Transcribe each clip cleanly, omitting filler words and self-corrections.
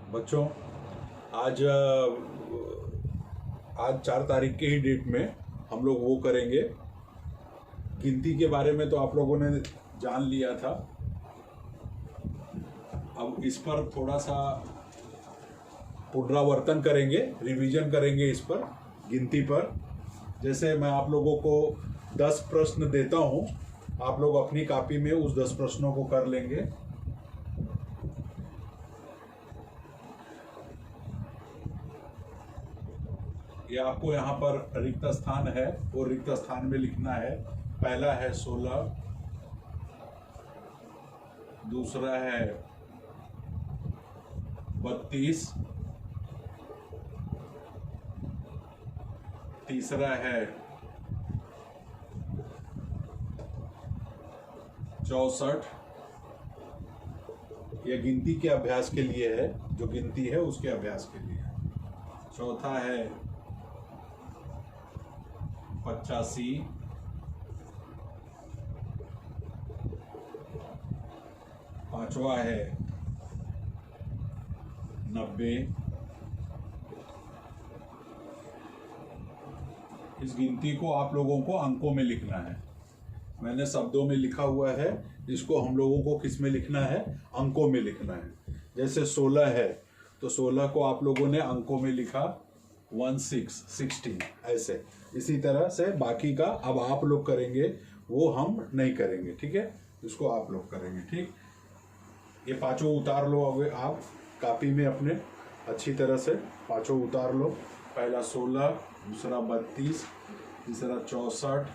बच्चों, आज आज 4 तारीख के ही डेट में हम लोग वो करेंगे। गिनती के बारे में तो आप लोगों ने जान लिया था। अब इस पर थोड़ा सा पुनरावर्तन करेंगे, रिवीजन करेंगे इस पर, गिनती पर। जैसे मैं आप लोगों को 10 प्रश्न देता हूं, आप लोग अपनी कॉपी में उस 10 प्रश्नों को कर लेंगे। ये आपको यहाँ पर रिक्त स्थान है, वो रिक्त स्थान में लिखना है। पहला है 16, दूसरा है 32, तीसरा है 64। यह गिनती के अभ्यास के लिए है, जो गिनती है उसके अभ्यास के लिए। चौथा है 85, पांचवा है 90। इस गिनती को आप लोगों को अंकों में लिखना है। मैंने शब्दों में लिखा हुआ है, इसको हम लोगों को किस में लिखना है? अंकों में लिखना है। जैसे 16 है तो 16 को आप लोगों ने अंकों में लिखा 16 ऐसे। इसी तरह से बाकी का अब आप लोग करेंगे, वो हम नहीं करेंगे, ठीक है? इसको आप लोग करेंगे, ठीक? ये पांचों उतार लो अब आप कॉपी में अपने, अच्छी तरह से पांचों उतार लो। पहला 16, दूसरा 32, तीसरा 64,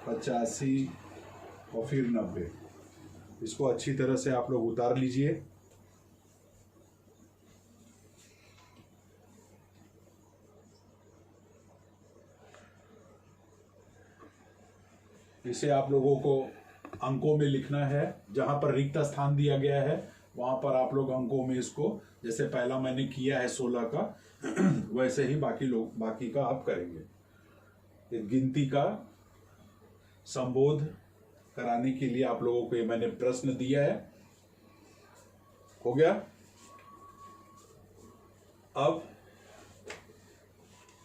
85 और फिर 90। इसको अच्छी तरह से आप लोग उतार लीजिए। इसे आप लोगों को अंकों में लिखना है। जहां पर रिक्त स्थान दिया गया है वहां पर आप लोग अंकों में इसको, जैसे पहला मैंने किया है 16 का वैसे ही बाकी का आप करेंगे। एक गिनती का संबोध कराने के लिए आप लोगों को ये मैंने प्रश्न दिया है। हो गया? अब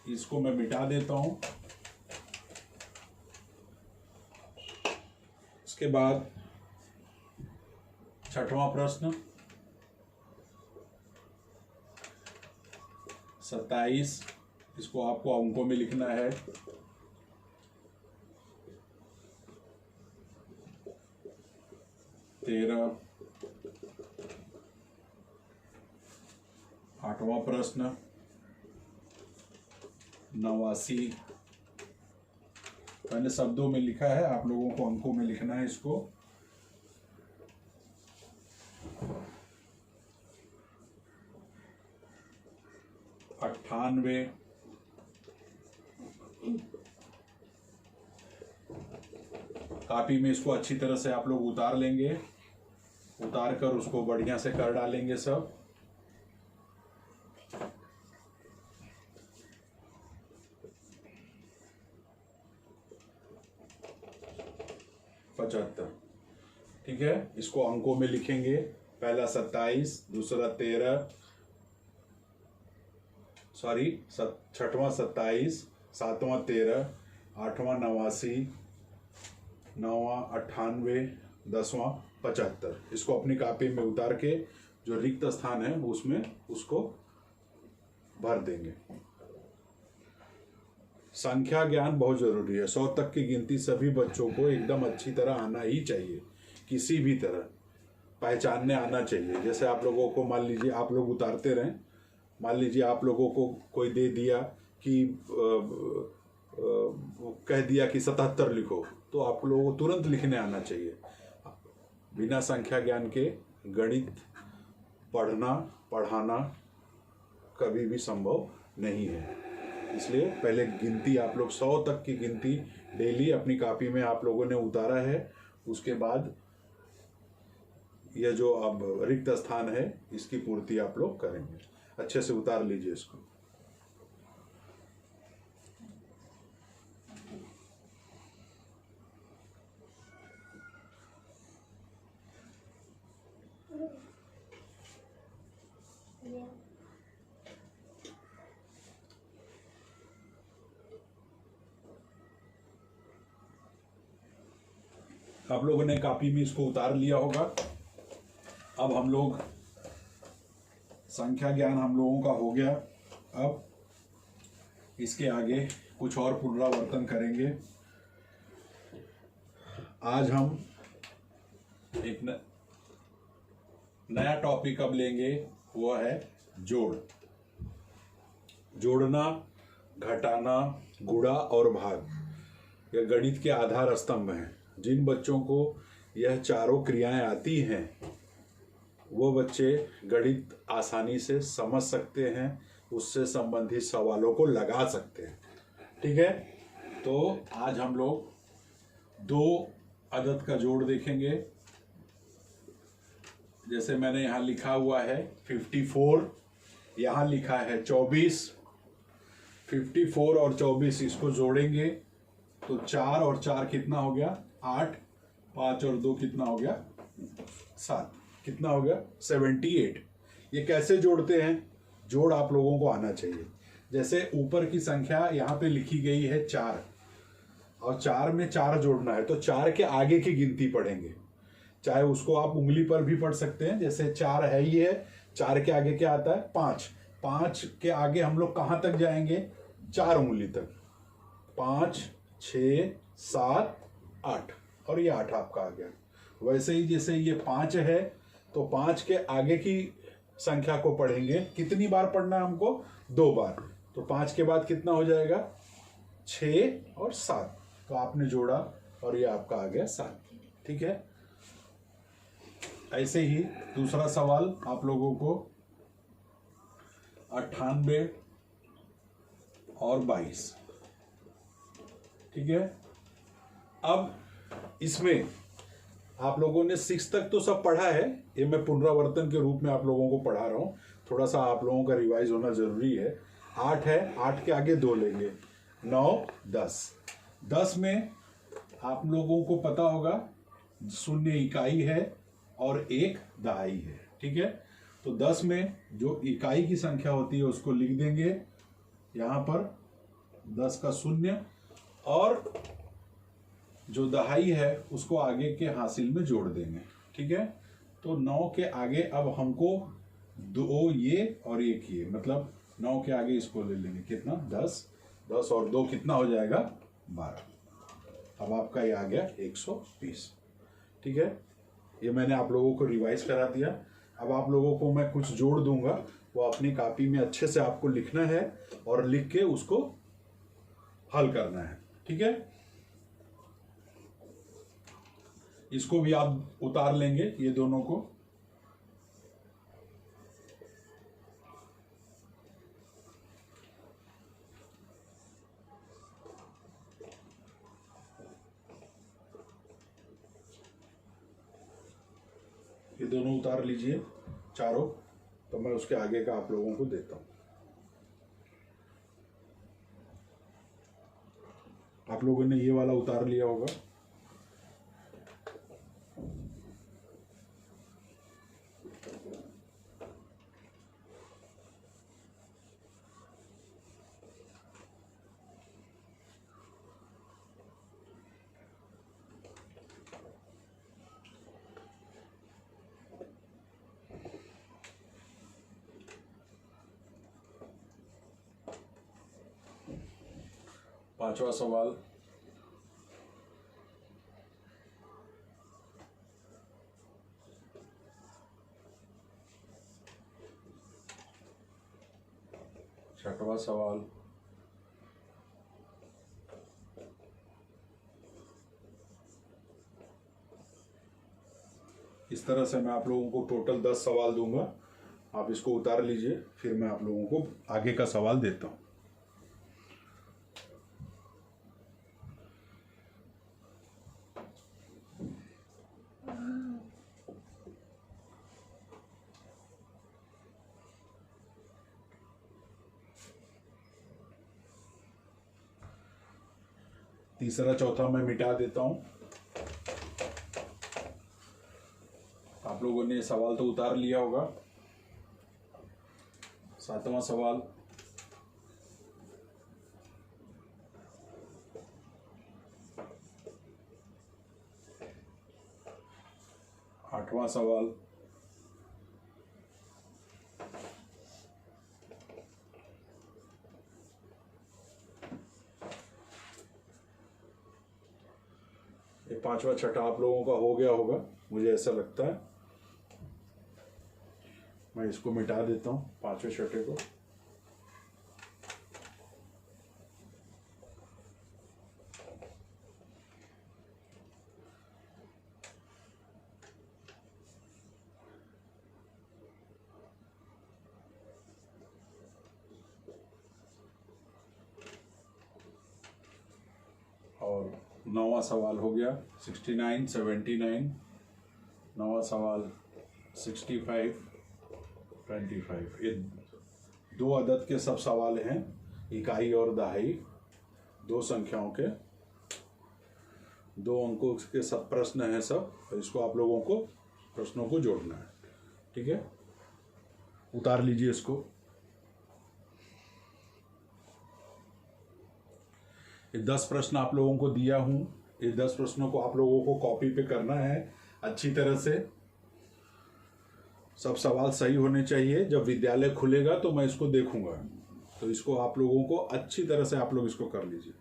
इसको मैं मिटा देता हूं। इसके बाद 6वां प्रश्न 27, इसको आपको अंकों में लिखना है। 13, 8वां प्रश्न 89, मैंने शब्दों में लिखा है, आप लोगों को अंकों में लिखना है इसको। 98, कॉपी में इसको अच्छी तरह से आप लोग उतार लेंगे, उतार कर उसको बढ़िया से कर डालेंगे सब। 75, ठीक है? इसको अंकों में लिखेंगे। पहला 27, दूसरा 13, सॉरी 6वां 27, 7वां 13, 8वां 89, 9वां 98, 10वां 75। इसको अपनी कॉपी में उतार के जो रिक्त स्थान है उसमें उसको भर देंगे। संख्या ज्ञान बहुत जरूरी है। 100 तक की गिनती सभी बच्चों को एकदम अच्छी तरह आना ही चाहिए, किसी भी तरह पहचानने आना चाहिए। जैसे आप लोगों को मान लीजिए, आप लोग उतारते रहें, मान लीजिए आप लोगों को कोई दे दिया कि कह दिया कि 77 लिखो, तो आप लोगों को तुरंत लिखने आना चाहिए। बिना संख्या ज्ञान के गणित पढ़ना पढ़ाना कभी भी संभव नहीं है। इसलिए पहले गिनती आप लोग 100 तक की गिनती डेली अपनी कॉपी में आप लोगों ने उतारा है। उसके बाद यह जो अब रिक्त स्थान है इसकी पूर्ति आप लोग करेंगे। अच्छे से उतार लीजिए इसको। Yeah. आप लोगों ने कॉपी में इसको उतार लिया होगा। अब हम लोग संख्या ज्ञान हम लोगों का हो गया। अब इसके आगे कुछ और पुनरावर्तन करेंगे। आज हम एक नया टॉपिक अब लेंगे, वो है जोड़। जोड़ना, घटाना, गुणा और भाग यह गणित के आधार स्तंभ हैं। जिन बच्चों को यह चारों क्रियाएं आती हैं वो बच्चे गणित आसानी से समझ सकते हैं, उससे संबंधित सवालों को लगा सकते हैं। ठीक है, तो आज हम लोग दो अदद का जोड़ देखेंगे। जैसे मैंने यहाँ लिखा हुआ है 54, यहाँ लिखा है 24। 54 और 24 इसको जोड़ेंगे तो 4 और 4 कितना हो गया 8, 5 और 2 कितना हो गया 7, कितना हो गया 78। ये कैसे जोड़ते हैं, जोड़ आप लोगों को आना चाहिए। जैसे ऊपर की संख्या यहाँ पे लिखी गई है 4 और 4 में 4 जोड़ना है तो 4 के आगे की गिनती पढ़ेंगे। चाहे उसको आप उंगली पर भी पढ़ सकते हैं, जैसे 4 है ही है, 4 के आगे क्या आता है 5। 5 के आगे हम लोग कहाँ तक जाएंगे 4 उंगली तक, 5, 6, 7, 8 और ये 8 आपका आ गया। वैसे ही जैसे ये 5 है तो 5 के आगे की संख्या को पढ़ेंगे। कितनी बार पढ़ना है हमको 2 बार, तो 5 के बाद कितना हो जाएगा 6 और 7, तो आपने जोड़ा और ये आपका आ गया 7। ठीक है, ऐसे ही दूसरा सवाल आप लोगों को 98 और 22। ठीक है, अब इसमें आप लोगों ने 6 तक तो सब पढ़ा है, ये मैं पुनरावर्तन के रूप में आप लोगों को पढ़ा रहा हूँ, थोड़ा सा आप लोगों का रिवाइज होना जरूरी है। 8 है, 8 के आगे 2 लेंगे, 9, 10। 10 में आप लोगों को पता होगा 0 इकाई है और 1 दहाई है। ठीक है, तो 10 में जो इकाई की संख्या होती है उसको लिख देंगे यहाँ पर 10 का 0, और जो दहाई है उसको आगे के हासिल में जोड़ देंगे। ठीक है, तो 9 के आगे अब हमको 2 ये और 1 ये, मतलब 9 के आगे इसको ले लेंगे, कितना 10, 10 और 2 कितना हो जाएगा 12। अब आपका ये आ गया 120। ठीक है, ये मैंने आप लोगों को रिवाइज करा दिया। अब आप लोगों को मैं कुछ जोड़ दूंगा, वो अपनी कॉपी में अच्छे से आपको लिखना है और लिख के उसको हल करना है। ठीक है, इसको भी आप उतार लेंगे ये दोनों को। ये दोनों उतार लीजिए चारों, तो मैं उसके आगे का आप लोगों को देता हूं। आप लोगों ने ये वाला उतार लिया होगा। पांचवा सवाल, छठवां सवाल, इस तरह से मैं आप लोगों को टोटल 10 सवाल दूंगा। आप इसको उतार लीजिए, फिर मैं आप लोगों को आगे का सवाल देता हूं। तीसरा चौथा मैं मिटा देता हूं। आप लोगों ने सवाल तो उतार लिया होगा। सातवां सवाल, 10वां सवाल। ये 5वां छठा आप लोगों का हो गया होगा, मुझे ऐसा लगता है। मैं इसको मिटा देता हूँ 5वें छठे को। और 9वां सवाल हो गया 69, 79। 9वां सवाल 65, 25। ये 2 अदद के सब सवाल हैं, इकाई और दहाई, 2 संख्याओं के 2 अंकों के सब प्रश्न हैं सब। इसको आप लोगों को प्रश्नों को जोड़ना है, ठीक है। उतार लीजिए इसको। ये 10 प्रश्न आप लोगों को दिया हूं। ये 10 प्रश्नों को आप लोगों को कॉपी पे करना है अच्छी तरह से। सब सवाल सही होने चाहिए। जब विद्यालय खुलेगा तो मैं इसको देखूंगा, तो इसको आप लोगों को अच्छी तरह से आप लोग इसको कर लीजिए।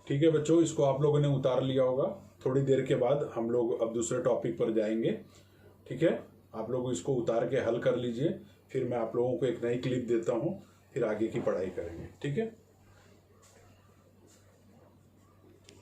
ठीक है बच्चों, इसको आप लोगों ने उतार लिया होगा। थोड़ी देर के बाद हम लोग अब दूसरे टॉपिक पर जाएंगे, ठीक है। आप लोग इसको उतार के हल कर लीजिए, फिर मैं आप लोगों को एक नई क्लिप देता हूँ, फिर आगे की पढ़ाई करेंगे, ठीक है।